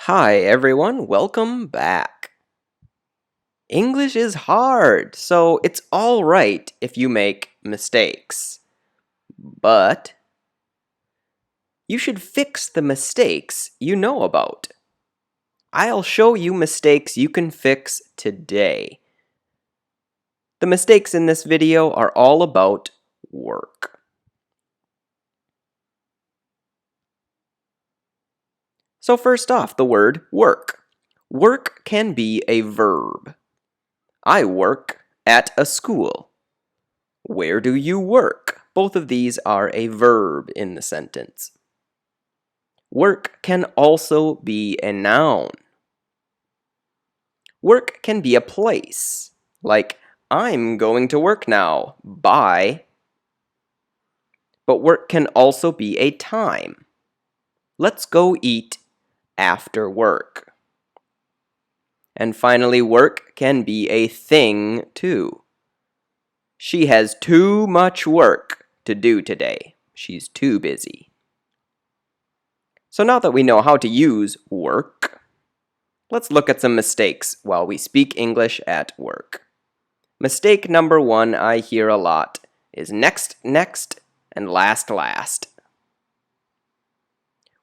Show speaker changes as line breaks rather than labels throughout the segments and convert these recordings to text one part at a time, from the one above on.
Hi everyone, welcome back. English is hard, so it's alright if you make mistakes. But you should fix the mistakes you know about. I'll show you mistakes you can fix today. The mistakes in this video are all about work. So first off, the word work. Work can be a verb. I work at a school. Where do you work? Both of these are a verb in the sentence. Work can also be a noun. Work can be a place, like I'm going to work now. Bye. But work can also be a time. Let's go eat after work. And finally, work can be a thing too. She has too much work to do today. She's too busy. So now that we know how to use work, let's look at some mistakes while we speak English at work. Mistake number 1 I hear a lot is next, next, and last, last.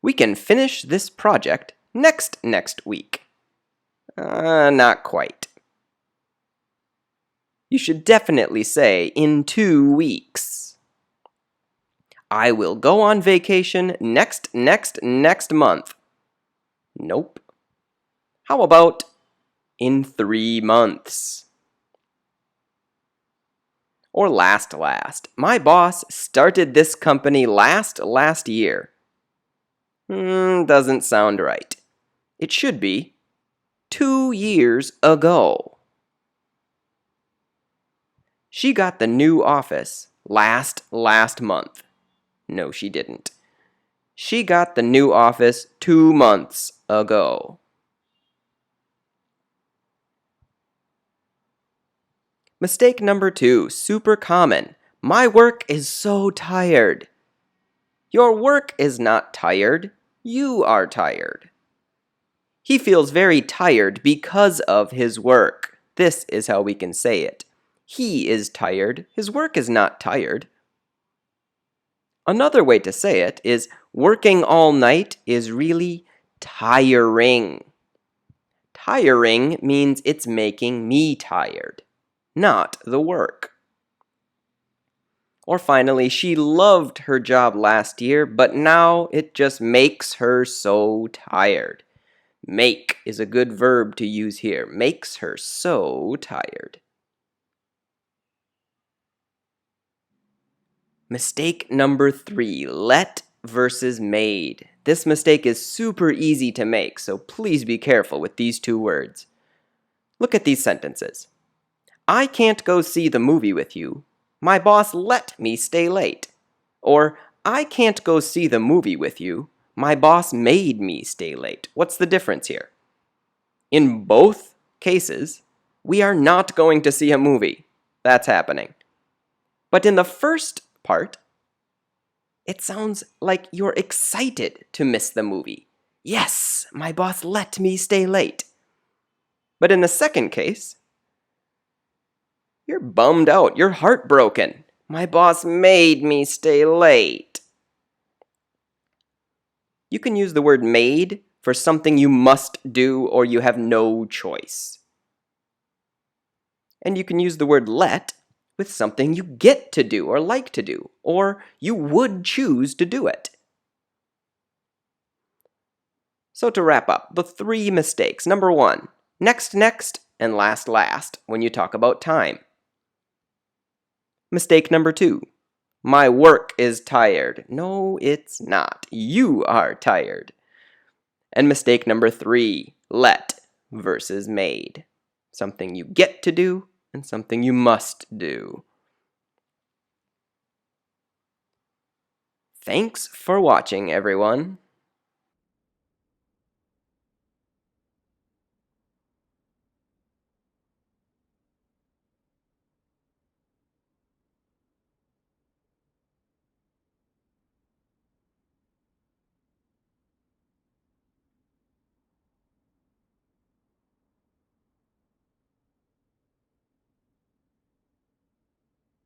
We can finish this project next week. Not quite. You should definitely say in 2 weeks. I will go on vacation next month. Nope. How about in 3 months? Or last. My boss started this company last year. Doesn't sound right. It should be 2 years ago. She got the new office last month. No, she didn't. She got the new office 2 months ago. Mistake number 2, super common. My work is so tired. Your work is not tired. You are tired. He feels very tired because of his work. This is how we can say it. He is tired. His work is not tired. Another way to say it is working all night is really tiring. Tiring means it's making me tired, not the work. Or finally, she loved her job last year, but now it just makes her so tired. Make is a good verb to use here. Makes her so tired. Mistake number 3, let versus made. This mistake is super easy to make, so please be careful with these 2 words. Look at these sentences. I can't go see the movie with you. My boss let me stay late. Or, I can't go see the movie with you. My boss made me stay late. What's the difference here? In both cases, we are not going to see a movie. That's happening. But in the first part, it sounds like you're excited to miss the movie. Yes, my boss let me stay late. But in the second case, you're bummed out. You're heartbroken. My boss made me stay late. You can use the word made for something you must do or you have no choice. And you can use the word let with something you get to do or like to do, or you would choose to do it. So to wrap up, the 3 mistakes. Number 1, next, and last when you talk about time. Mistake number 2, my work is tired. No, it's not. You are tired. And mistake number 3, let versus made. Something you get to do and something you must do. Thanks for watching, everyone.